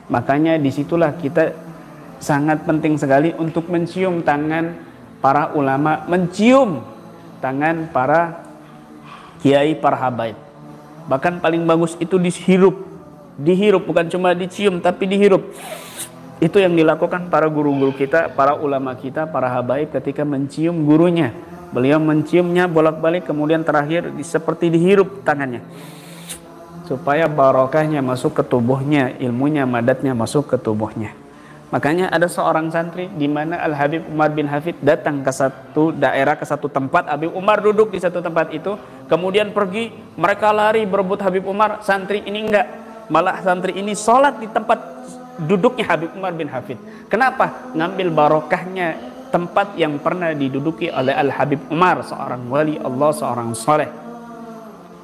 Makanya disitulah kita sangat penting sekali untuk mencium tangan para ulama, mencium tangan para kiai, para habaib. Bahkan paling bagus itu dihirup, bukan cuma dicium tapi dihirup. Itu yang dilakukan para guru-guru kita, para ulama kita, para habaib ketika mencium gurunya. Beliau menciumnya bolak-balik, kemudian terakhir seperti dihirup tangannya, supaya barokahnya masuk ke tubuhnya, ilmunya, madatnya masuk ke tubuhnya. Makanya ada seorang santri di mana Al-Habib Umar bin Hafid datang ke satu daerah, ke satu tempat. Habib Umar duduk di satu tempat itu, kemudian pergi, mereka lari berebut Habib Umar. Santri ini enggak, malah santri ini sholat di tempat duduknya Habib Umar bin Hafid. Kenapa? Ngambil barokahnya tempat yang pernah diduduki oleh Al-Habib Umar, seorang wali Allah, seorang soleh.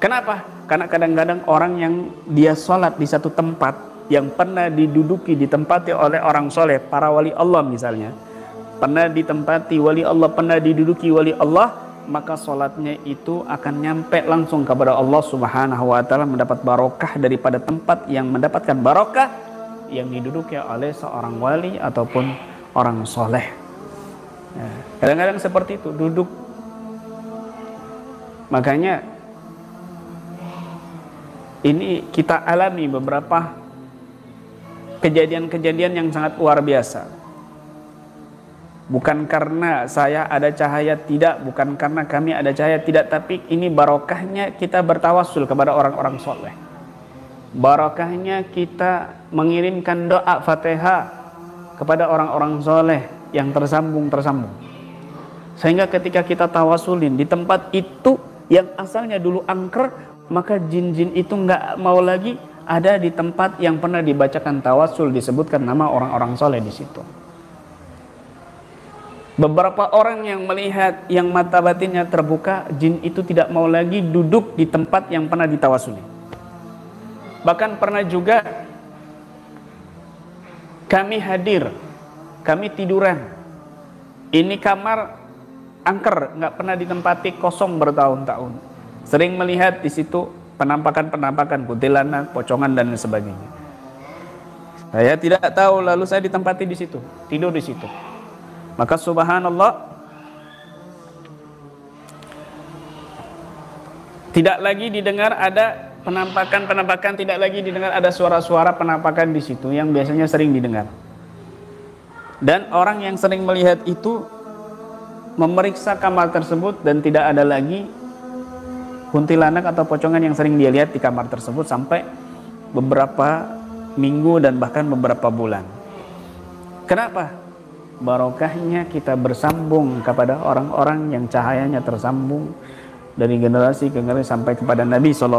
Kenapa? Karena kadang-kadang orang yang dia sholat di satu tempat yang pernah diduduki, ditempati oleh orang soleh, para wali Allah misalnya, pernah ditempati wali Allah, pernah diduduki wali Allah, maka sholatnya itu akan nyampe langsung kepada Allah Subhanahu wa Ta'ala, mendapat barokah daripada tempat yang mendapatkan barokah yang diduduki oleh seorang wali ataupun orang soleh. Kadang-kadang seperti itu duduk. Makanya ini kita alami beberapa kejadian-kejadian yang sangat luar biasa. Bukan karena saya ada cahaya, tidak, bukan karena kami ada cahaya, tidak, tapi ini barokahnya kita bertawasul kepada orang-orang soleh. Barokahnya kita mengirimkan doa Fatihah kepada orang-orang soleh yang tersambung. Sehingga ketika kita tawasulin di tempat itu yang asalnya dulu angker, maka jin-jin itu nggak mau lagi ada di tempat yang pernah dibacakan tawasul, disebutkan nama orang-orang soleh di situ. Beberapa orang yang melihat, yang mata batinnya terbuka, jin itu tidak mau lagi duduk di tempat yang pernah ditawasuli. Bahkan pernah juga kami hadir, kami tiduran, ini kamar angker, nggak pernah ditempati, kosong bertahun-tahun. Sering melihat di situ penampakan kuntilanak, pocongan dan sebagainya. Saya tidak tahu, lalu saya ditempati di situ, tidur di situ. Maka subhanallah, tidak lagi didengar ada penampakan, tidak lagi didengar ada suara-suara penampakan di situ yang biasanya sering didengar. Dan orang yang sering melihat itu memeriksa kamar tersebut dan tidak ada lagi kuntilanak atau pocongan yang sering dia lihat di kamar tersebut sampai beberapa minggu dan bahkan beberapa bulan. Kenapa? Barokahnya kita bersambung kepada orang-orang yang cahayanya tersambung dari generasi ke generasi sampai kepada Nabi SAW.